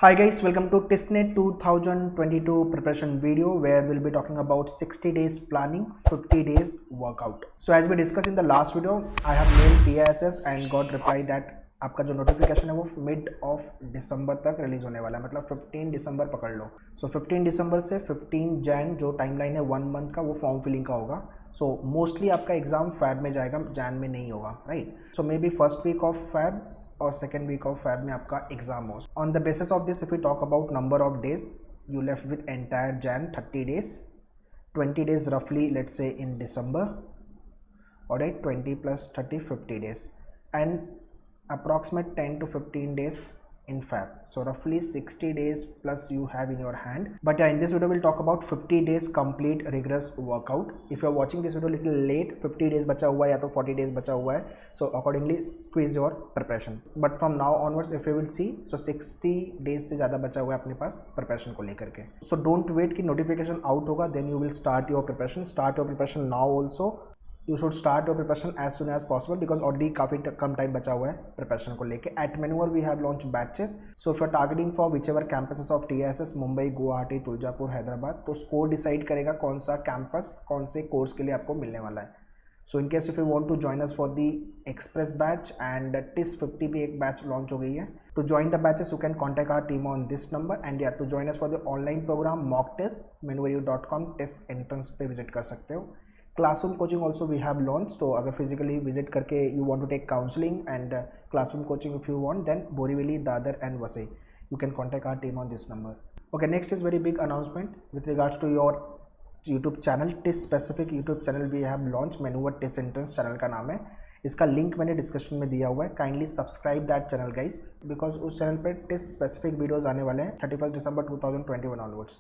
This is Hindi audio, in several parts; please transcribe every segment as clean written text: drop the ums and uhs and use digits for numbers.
Hi guys, welcome to TISNET 2022 preparation video where we'll be talking about 60 days planning, 50 days workout. So as we discussed in the last video, I have mailed TISS and got reply that आपका जो नोटिफिकेशन है वो मिड ऑफ दिसंबर तक रिलीज होने वाला है, मतलब 15 दिसंबर पकड़ लो। सो 15 दिसंबर से 15 जैन जो टाइमलाइन है 1 मंथ का वो फॉर्म फिलिंग का होगा। सो मोस्टली आपका एग्जाम फैब में जाएगा, जैन में नहीं होगा, right. So maybe first week of Feb और सेकेंड वीक ऑफ फैब में आपका एग्जाम हो। On the basis of this if you talk about number of days, you left with entire Jan 30 days, 20 days roughly let's say in December, alright, 20 plus 30 50 days and approximate 10 to 15 days in Feb. So roughly 60 days plus you have in your hand. But yeah, in this video we'll talk about 50 days complete rigorous workout. If you're watching this video little late, 50 days बचा हुआ है या तो 40 days बचा हुआ है, so accordingly squeeze your preparation. But from now onwards if you will see, so 60 days से ज़्यादा बचा हुआ है अपने पास preparation को लेकर के. So don't wait कि notification out होगा then you will start your preparation. Start your preparation now also. You should start your preparation as soon as possible because already काफ़ी कम टाइम बचा हुआ है प्रिपरेशन को लेके. At Manure we have launched batches. So if you are targeting for whichever campuses of TISS, Mumbai, Guwahati, Tuljapur, Hyderabad, तो स्कोर डिसाइड करेगा कौन सा कैंपस कौन से कोर्स के लिए आपको मिलने वाला है. So in case if you want to join us for the express batch and TISS 50 भी एक बैच लॉन्च हो गई है. To join the batches you can contact our team on this number and या to join us for the online program mock test manureu.com test entrance पे विजिट कर सकते हो. Classroom coaching also we have launch. तो अगर फिजिकली विजिट करके you want to take counselling and classroom coaching if you want, then Borivali, Dadar and Vasai, you can contact our team on this number. Okay, next is very big announcement with regards to your YouTube channel. TIS specific YouTube channel we have launched, Manure TIS Entrance channel का नाम है. इसका लिंक मैंने डिस्क्रिप्शन में दिया हुआ है. Kindly subscribe that channel guys, because उस चैनल पर TIS स्पेसिफिक वीडियोज़ आने वाले हैं 31 दिसंबर 2021 ऑनवर्ड्स.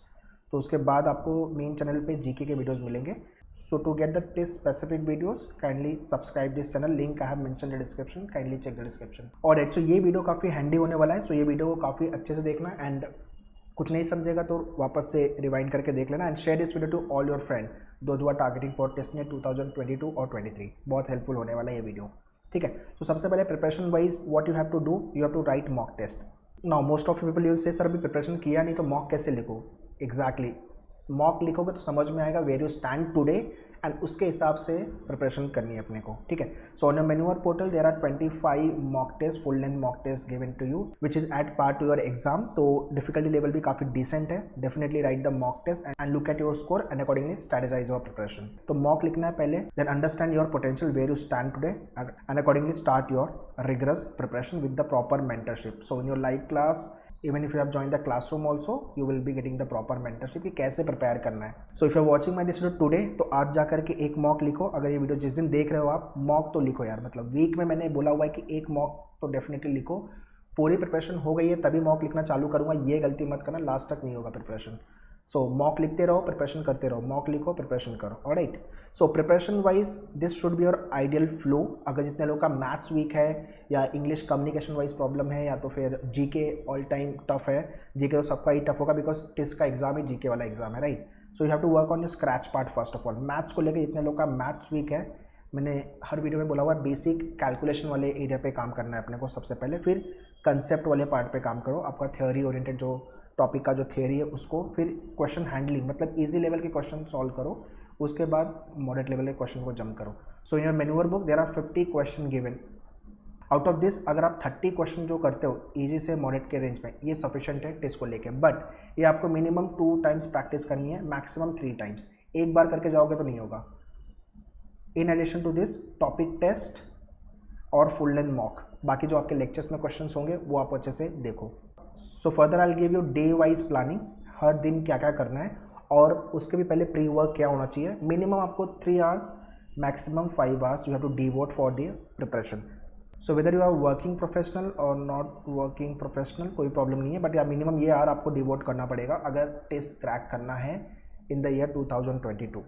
तो उसके बाद आपको मेन चैनल पे जीके के वीडियोस मिलेंगे. So to get the TISS specific videos kindly subscribe this channel. Link I have mention the description, kindly check the description. और सो ये वीडियो काफ़ी हैंडी होने वाला है. सो ये वीडियो को काफ़ी अच्छे से देखना एंड कुछ नहीं समझेगा तो वापस से रिवाइंड करके देख लेना and share this video to all your friend those who are targeting for TISSNET 2022 और 23. बहुत हेल्पफुल होने वाला है ये वीडियो, ठीक है. तो सबसे पहले preparation wise what you have to do, you have to write mock test. Now most of people you say sir अभी प्रिपरेशन किया नहीं तो मॉक कैसे लिखो. एग्जैक्टली, मॉक लिखोगे तो समझ में आएगा where you stand today and उसके हिसाब से प्रिपरेशन करनी है अपने को, ठीक है. सो ऑन योर मैन्योर portal there are 25 mock test, full length mock test given to you which is at part to your exam. तो डिफिकल्टी लेवल भी काफ़ी डिसेंट है. Definitely write the mock test and look at your score and accordingly strategise your preparation. तो मॉक लिखना है पहले, then understand your potential where you stand today and accordingly start your rigorous preparation with the proper mentorship. So in your live class, even if you have joined the classroom also, you will be getting the proper mentorship कि कैसे प्रिपेयर करना है. So if you are watching my this video today, तो आज जा करके एक मॉक लिखो. अगर ये वीडियो जिस दिन देख रहे हो आप, मॉक तो लिखो यार. मतलब वीक में मैंने बोला हुआ है कि एक मॉक तो डेफिनेटली लिखो. पूरी प्रिपरेशन हो गई है तभी मॉक लिखना चालू करूँगा, ये गलती मत करना, लास्ट तक नहीं होगा प्रिपरेशन. सो मॉक लिखते रहो, प्रिपरेशन करते रहो, मॉक लिखो, प्रिपरेशन करो. Alright. So preparation wise this should be your ideal flow. अगर जितने लोग का मैथ्स वीक है या इंग्लिश कम्युनिकेशन वाइज प्रॉब्लम है या तो फिर जीके ऑल टाइम टफ है. जीके तो सबका ही टफ होगा बिकॉज टिस का एग्जाम ही जीके वाला एग्जाम है, right. So you have to work on your scratch part first of all. Maths को लेकर जितने लोग का मैथ्स वीक है, मैंने हर वीडियो में बोला हुआ है बेसिक कैलकुलेशन वाले एरिया पे काम करना है अपने को सबसे पहले, फिर कंसेप्ट वाले पार्ट पे काम करो. आपका थ्योरी ओरिएंटेड जो टॉपिक का जो थियरी है उसको, फिर क्वेश्चन हैंडलिंग मतलब इजी लेवल के क्वेश्चन सॉल्व करो, उसके बाद मॉडरेट लेवल के क्वेश्चन को जंप करो. So in your manure book there are 50 question given. Out of this अगर आप 30 क्वेश्चन जो करते हो इजी से मॉडरेट के रेंज में, ये सफिशिएंट है टेस्ट को लेके. बट ये आपको मिनिमम 2 टाइम्स प्रैक्टिस करनी है, मैक्सिमम 3 टाइम्स. एक बार करके जाओगे तो नहीं होगा. In addition to this topic test और फुल लेंथ मॉक, बाकी जो आपके लेक्चर्स में क्वेश्चन होंगे वो आप अच्छे से देखो. So further I will give you day wise planning, हर दिन क्या क्या करना है और उसके भी पहले प्री वर्क क्या होना चाहिए. मिनिमम आपको 3 hours, maximum 5 hours you have to devote for the preparation. So whether you are working professional और नॉट वर्किंग प्रोफेशनल कोई प्रॉब्लम नहीं है, बट या मिनिमम ये आवर आपको डिवोट करना पड़ेगा अगर टेस्ट क्रैक करना है in the year 2022.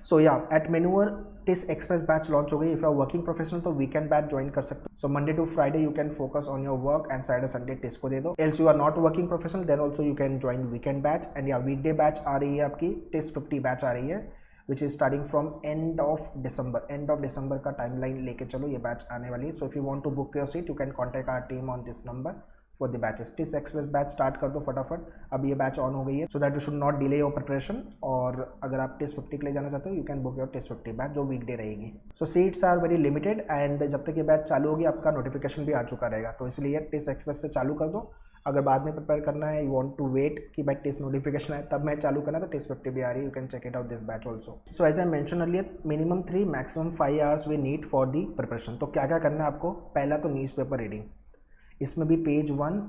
So yeah, at Manure TIS Express batch launch हो गई. If you are working professional तो weekend batch join कर सकते हो. So Monday to Friday you can focus on your work and Saturday Sunday TIS को दे दो. Else you are not working professional then also you can join weekend batch. And yeah, weekday batch आ रही है आपकी, TIS 50 batch आ रही है which is starting from end of December. End of December का timeline लेके चलो, ये batch आने वाली है. So if you want to book your seat you can contact our team on this number for the batches. TISS express batch start कर दो फटाफट, अब ये बैच ऑन हो गई है, so that you should not delay your preparation. और अगर आप टिस 50 के लिए जाना चाहते हो, you can book your TISS 50 batch, जो वीकडे रहेगी। So seats are very limited and जब तक ये बैच चालू होगी आपका नोटिफिकेशन भी आ चुका रहेगा, तो इसलिए टिस एक्सप्रेस से चालू कर दो। अगर बाद में प्रिपेयर करना है, यू वांट टू वेट कि भाई टेस्ट नोटिफिकेशन है तब मैं चालू करना, तो टेस्ट 50 भी आ रही है, you can check it out this batch also. So as I mention earlier, minimum 3 maximum 5 hours we need for the preparation. तो क्या क्या करना है आपको, पहला तो न्यूज़ पेपर रीडिंग, इसमें भी page 1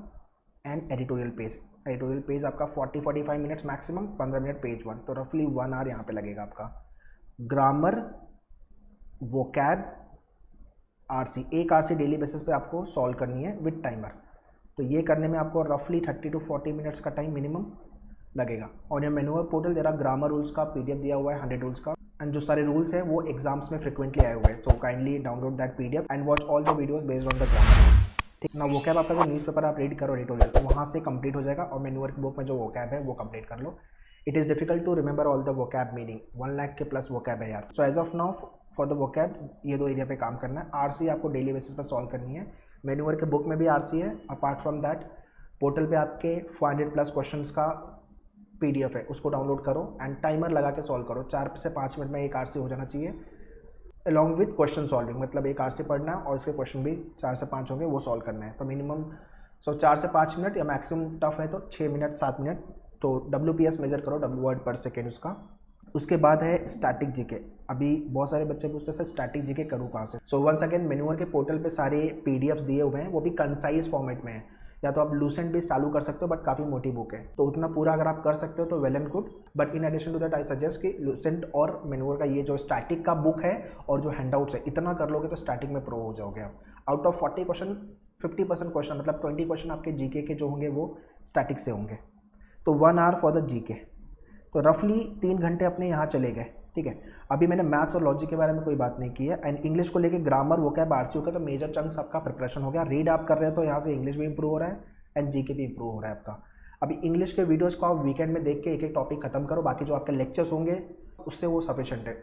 and editorial page. Editorial page आपका 40-45 मिनट्स मैक्सिमम, 15 मिनट पेज 1, तो रफली 1 आवर यहाँ पे लगेगा आपका। ग्रामर, वोकैब, आरसी, एक आरसी डेली बेसिस पे आपको सॉल्व करनी है विद टाइमर। तो ये करने में आपको रफली 30 to 40 मिनट्स का टाइम मिनिमम लगेगा। और ये मैनुअल पोर्टल तेरा ग्रामर रूल्स का पीडीएफ दिया हुआ है 100 रूल्स का, एंड जो सारे रूल्स हैं वो एग्जाम्स में फ्रिक्वेंटली आए हुए हैं। So kindly download that PDF and watch all the videos based on the grammar. ठीक ना, वोकैब आपका जो न्यूज़पेपर आप रीड करो एडिटोरियल, तो वहाँ से कंप्लीट हो जाएगा, और मैनुअल बुक में जो वोकैब है वो कंप्लीट कर लो। It is difficult to remember all the vocab meaning, 1 lakh के प्लस वोकैब है यार। So as of now for the vocab ये 2 एरिया पे काम करना है। आरसी आपको डेली बेसिस पर सॉल्व करनी है, मैनुअल के बुक में भी आरसी है। अपार्ट फ्रॉम दैट पोर्टल पे आपके 400 प्लस क्वेश्चंस का पीडीएफ है, उसको डाउनलोड करो एंड टाइमर लगा के सॉल्व करो। 4 से 5 मिनट में एक आरसी हो जाना चाहिए, अलॉन्ग विथ क्वेश्चन सॉल्विंग। मतलब एक आरसी पढ़ना है और इसके क्वेश्चन भी 4 से 5 होंगे, वो सॉल्व करना है। तो मिनिमम 4 से 5 मिनट, या मैक्सिमम टफ है तो 6 मिनट 7 मिनट। तो WPS मेजर करो, वर्ड पर सेकेंड उसका। उसके बाद है स्टैटिक जीके। अभी बहुत सारे बच्चे पूछते हैं स्टैटिक जीके करूँ कहाँ से। सो वंस अगेन मैनुअल के पोर्टल पे सारे पीडीएफ्स दिए हुए हैं, वो भी कंसाइज फॉर्मेट में है। या तो आप लूसेंट भी चालू कर सकते हो, बट काफ़ी मोटी बुक है, तो उतना पूरा अगर आप कर सकते हो तो well and good. But in addition to that I suggest कि लूसेंट और मैनुअल का ये जो स्टैटिक का बुक है और जो हैंडआउट्स है, इतना कर लोगे तो स्टैटिक में प्रो हो जाओगे आप। आउट ऑफ 40 क्वेश्चन 50% क्वेश्चन, मतलब 20 क्वेश्चन आपके जीके के जो होंगे वो स्टैटिक से होंगे। तो 1 आवर फॉर द जीके, तो रफली 3 घंटे अपने यहाँ चले गए। ठीक है, अभी मैंने मैथ्स और लॉजिक के बारे में कोई बात नहीं की है। एंड इंग्लिश को लेके ग्रामर, वोकैब, आरसी हो गया, तो मेजर चंक्स आपका प्रिपरेशन हो गया। रीड आप कर रहे हो तो यहाँ से इंग्लिश भी इंप्रूव हो रहा है एंड जीके भी इंप्रूव हो रहा है आपका। अभी इंग्लिश के वीडियोस को आप वीकेंड में देख के एक एक टॉपिक खत्म करो, बाकी जो आपके लेक्चर्स होंगे उससे वो सफिशिएंट है।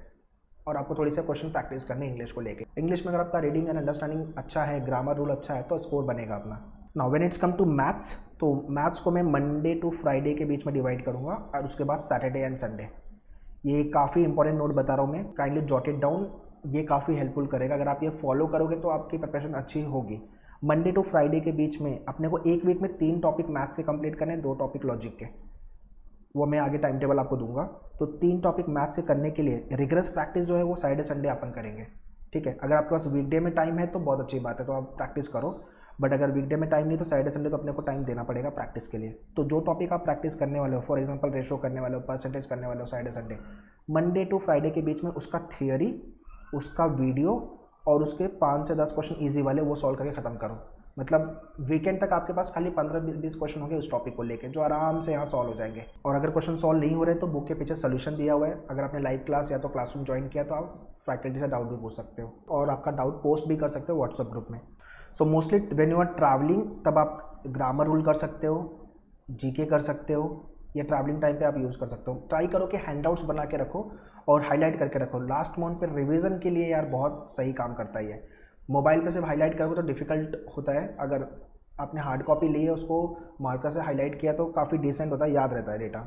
और आपको थोड़ी सी क्वेश्चन प्रैक्टिस करने इंग्लिश को लेके। इंग्लिश में अगर आपका रीडिंग एंड अंडरस्टैंडिंग अच्छा है, ग्रामर रूल अच्छा है, तो स्कोर बनेगा अपना। Now when it's come to maths, तो मैथ्स को मैं मंडे टू फ्राइडे के बीच में डिवाइड करूँगा, और उसके बाद सैटरडे एंड संडे। ये काफ़ी इंपॉर्टेंट नोट बता रहा हूँ मैं, काइंडली जॉट इट डाउन, ये काफ़ी हेल्पफुल करेगा। अगर आप ये फॉलो करोगे तो आपकी प्रिपरेशन अच्छी होगी। मंडे टू फ्राइडे के बीच में अपने को एक वीक में 3 टॉपिक मैथ्स के कंप्लीट करने हैं, 2 टॉपिक लॉजिक के, वो मैं आगे टाइम टेबल आपको दूंगा। तो 3 टॉपिक मैथ्स से करने के लिए रिगरस प्रैक्टिस जो है वो सैटरडे संडे अपन करेंगे। ठीक है, अगर आपके पास वीकडे में टाइम है तो बहुत अच्छी बात है, तो आप प्रैक्टिस करो। बट अगर वीकडे में टाइम नहीं तो सैटरडे संडे तो अपने को टाइम देना पड़ेगा प्रैक्टिस के लिए। तो जो टॉपिक आप प्रैक्टिस करने वाले हो, फॉर एग्जांपल रेशो करने वाले हो, परसेंटेज करने वाले हो Saturday Sunday, Monday to Friday के बीच में उसका थियोरी, उसका वीडियो और उसके 5 से 10 क्वेश्चन ईजी वाले वो सॉल्व करके ख़त्म करो। मतलब वीकेंड तक आपके पास खाली 15-20 क्वेश्चन होंगे उस टॉपिक को लेके, जो आराम से यहाँ सॉल्व हो जाएंगे। और अगर क्वेश्चन सॉल्व नहीं हो रहे तो बुक के पीछे सोल्यूशन दिया हुआ है। अगर आपने लाइव क्लास या तो क्लासरूम ज्वाइन किया तो आप फैकल्टी से डाउट भी पूछ सकते हो, और आपका डाउट पोस्ट भी कर सकते हो व्हाट्सएप ग्रुप में। So mostly when you are travelling तब आप ग्रामर रूल कर सकते हो, जीके कर सकते हो, या ट्रैवलिंग टाइम पे आप यूज़ कर सकते हो। ट्राई करो कि हैंडआउट्स बना के रखो और हाईलाइट करके रखो। लास्ट मोमेंट पे रिवीजन के लिए यार बहुत सही काम करता है ये। मोबाइल पे सिर्फ हाईलाइट करोगे तो डिफ़िकल्ट होता है। अगर आपने हार्ड कॉपी ली है, उसको मार्कर से हाईलाइट किया तो काफ़ी डिसेंट होता है, याद रहता है data.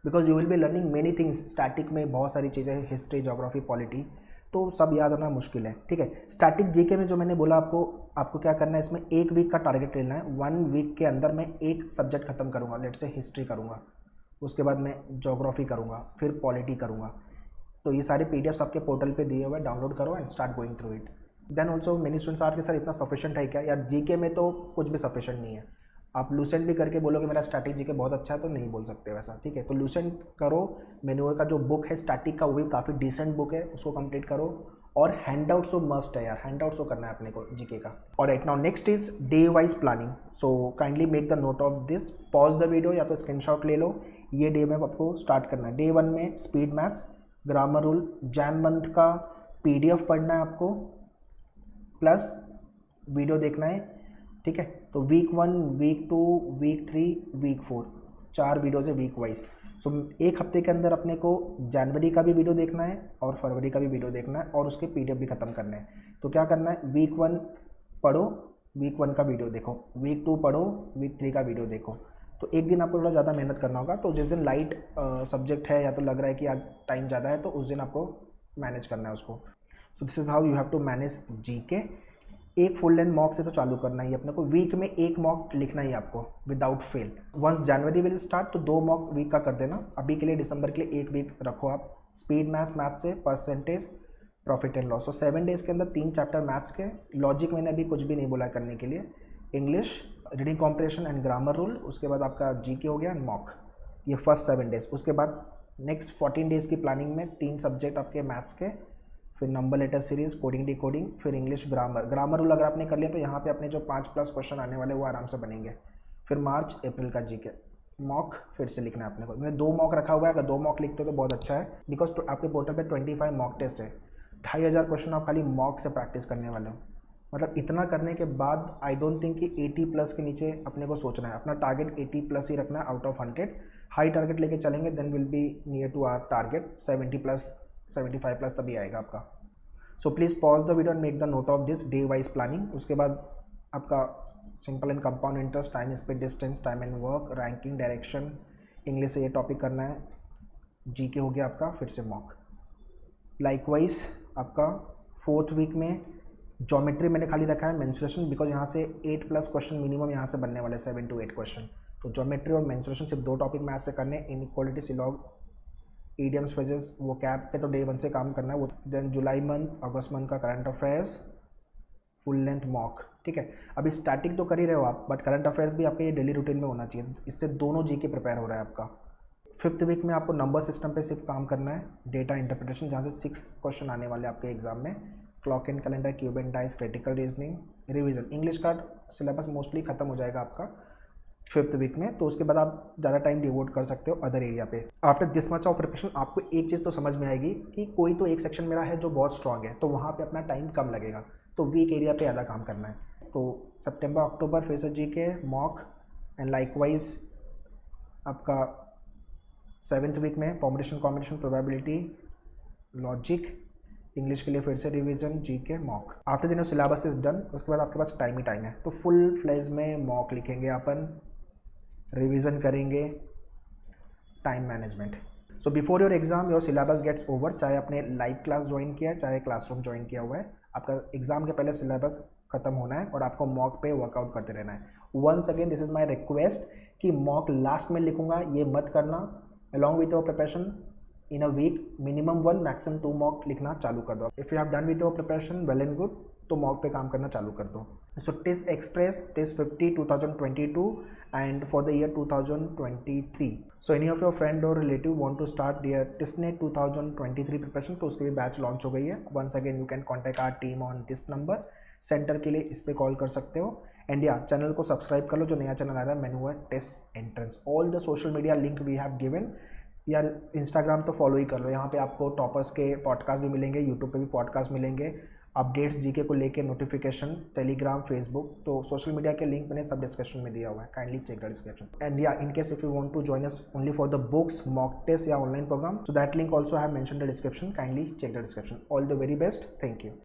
Because you will be learning many things. Static में बहुत सारी चीज़ें, हिस्ट्री, ज्योग्राफी, पॉलिटी, तो सब याद होना मुश्किल है। ठीक है, स्टैटिक जीके में जो मैंने बोला आपको क्या करना है, इसमें 1 वीक का टारगेट लेना है। 1 वीक के अंदर मैं एक सब्जेक्ट खत्म करूँगा। लेट से हिस्ट्री करूँगा, उसके बाद मैं ज्योग्राफी करूँगा, फिर पॉलिटी करूँगा। तो ये सारे पीडीएफ्स आपके पोर्टल पे दिए हुए, डाउनलोड करो and start going through it. Then also many students आज के सर इतना सफिशिएंट है क्या यार? जीके में तो कुछ भी सफिशिएंट नहीं है। आप लूसेंट भी करके बोलोगे मेरा स्टैटिक जीके बहुत अच्छा है, तो नहीं बोल सकते वैसा। ठीक है, तो लूसेंट करो। मैनुअल का जो बुक है स्टैटिक का, वो भी काफ़ी डिसेंट बुक है, उसको कंप्लीट करो। और हैंडआउट्स तो मस्ट है यार, हैंडआउट्स तो करना है अपने को जीके का। और right now next is day wise planning. So kindly make the note of this, pause the video या तो स्क्रीनशॉट ले लो। ये डे में आपको स्टार्ट करना है। डे 1 में speed maths, grammar rule, Jain month का पीडीएफ पढ़ना है आपको, प्लस वीडियो देखना है। ठीक है, तो week 1, week 2, week 3, week 4, 4 videos है वीक वाइज। सो एक हफ्ते के अंदर अपने को जनवरी का भी वीडियो देखना है और फरवरी का भी वीडियो देखना है, और उसके पीडीएफ भी ख़त्म करना है। तो क्या करना है, वीक 1 पढ़ो, वीक 1 का वीडियो देखो, वीक 2 पढ़ो, वीक 3 का वीडियो देखो। तो एक दिन आपको थोड़ा ज़्यादा मेहनत करना होगा। तो जिस दिन लाइट सब्जेक्ट है या तो लग रहा है कि आज टाइम ज़्यादा है, तो उस दिन आपको मैनेज करना है उसको। So this is how you have to manage GK. एक फुल लेंथ मॉक से तो चालू करना ही अपने को, वीक में एक मॉक लिखना ही आपको without fail. Once January will start तो 2 मॉक वीक का कर देना। अभी के लिए दिसंबर के लिए 1 वीक रखो आप। स्पीड मैथ्स से परसेंटेज, प्रॉफिट एंड लॉस। तो 7 डेज़ के अंदर 3 चैप्टर मैथ्स के। लॉजिक मैंने अभी कुछ भी नहीं बोला करने के लिए। English, reading comprehension and grammar rule, उसके बाद आपका जीके हो गया एंड मॉक। ये फर्स्ट 7 डेज़। उसके बाद नेक्स्ट 14 डेज़ की प्लानिंग में 3 सब्जेक्ट आपके मैथ्स के, फिर number letter series, coding decoding, फिर इंग्लिश ग्रामर। ग्रामर रूल अगर आपने कर लिया तो यहाँ पे अपने जो 5+ क्वेश्चन आने वाले वो आराम से बनेंगे। फिर मार्च अप्रैल का जीके। मॉक फिर से लिखना है अपने को। मैंने 2 मॉक रखा हुआ है, अगर 2 मॉक लिखते हो तो बहुत अच्छा है, बिकॉज आपके पोर्टल पे 25 मॉक टेस्ट है। 2500 क्वेश्चन आप खाली मॉक से प्रैक्टिस करने वाले हो। मतलब इतना करने के बाद आई डोंट थिंक कि 80+ के नीचे अपने को सोचना है। अपना टारगेट 80+ ही रखना है आउट ऑफ 100। हाई टारगेट लेके चलेंगे then will be near to our target. 70+, 75+ तभी आएगा आपका। So please pause the video and make the note of this day wise planning. उसके बाद आपका simple and compound interest, time speed distance, time and work, ranking, direction, English से ये टॉपिक करना है। जीके हो गया आपका, फिर से मॉक। लाइकवाइज आपका 4th वीक में ज्योमेट्री मैंने खाली रखा है, मेंस्ट्रुएशन, बिकॉज यहाँ से 8+ क्वेश्चन मिनिमम यहाँ से बनने वाले, 7 to 8 क्वेश्चन। तो ज्योमेट्री और मेंस्ट्रुएशन सिर्फ 2 टॉपिक मैथ से करने। इनइक्वालिटी, सिलॉग, ईडियम्स, फ्रेजेस, वो कैप पे तो डे 1 से काम करना है वो। देन जुलाई मंथ, अगस्त मंथ का current affairs, full length mock. ठीक है, अभी स्टैटिक तो कर ही रहे हो आप, बट करंट अफेयर्स भी आपके ये डेली रूटीन में होना चाहिए। इससे दोनों जीके प्रिपेयर हो रहा है आपका। 5th वीक में आपको नंबर सिस्टम पे सिर्फ काम करना है। डेटा इंटरप्रिटेशन, जहाँ से 6 क्वेश्चन आने वाले आपके एग्जाम में। Clock and calendar, cube and dice, critical reasoning, revision. English का सिलेबस मोस्टली खत्म हो जाएगा आपका 5th वीक में, तो उसके बाद आप ज़्यादा टाइम डिवोट कर सकते हो अदर एरिया पे। After this much of preparation आपको एक चीज़ तो समझ में आएगी कि कोई तो एक सेक्शन मेरा है जो बहुत स्ट्रांग है, तो वहाँ पे अपना टाइम कम लगेगा, तो वीक एरिया पे ज़्यादा काम करना है। तो सितंबर अक्टूबर फिर से जीके, मॉक एंड लाइकवाइज आपका 7th वीक में permutation, combination, probability, logic, English के लिए फिर से रिवीजन, जीके, मॉक। आफ्टर दिन सिलेबस इज डन, उसके बाद आपके पास टाइम ही टाइम है। तो फुल फ्लेज में मॉक लिखेंगे अपन, रिवीजन करेंगे, time management. So before your exam your syllabus gets over. चाहे आपने लाइव क्लास ज्वाइन किया है, चाहे क्लासरूम ज्वाइन किया हुआ है, आपका एग्जाम के पहले सिलेबस खत्म होना है और आपको मॉक पे वर्कआउट करते रहना है। Once again this is my request कि मॉक लास्ट में लिखूंगा ये मत करना। Along with your preparation in a week minimum 1 maximum 2 mock लिखना चालू कर दो। If you have done with your preparation well and good, तो मॉक पे काम करना चालू कर दो। So test express test 50 2022 and for the year 2023। So any of your friend और relative want to start their टेस्टनेट 2023 प्रिपरेशन, तो उसके भी बैच लॉन्च हो गई है। Once again you can contact our team on this number. Centre के लिए इस पर कॉल कर सकते हो। एंड या चैनल को सब्सक्राइब कर लो, जो नया चैनल आ रहा है मेनू है test entrance. All the social media link we have given. यार इंस्टाग्राम तो फॉलो ही कर लो, यहाँ पे आपको टॉपर्स के पॉडकास्ट भी मिलेंगे, यूट्यूब पे भी पॉडकास्ट मिलेंगे, अपडेट्स जीके को लेके नोटिफिकेशन, टेलीग्राम, फेसबुक। तो सोशल मीडिया के लिंक मैंने सब डिस्क्रिप्शन में दिया हुआ है, kindly check the description. And या in case if you want to join us only for the books, mock test या online program, so that link also have mention the description, kindly check the description. All the very best, thank you.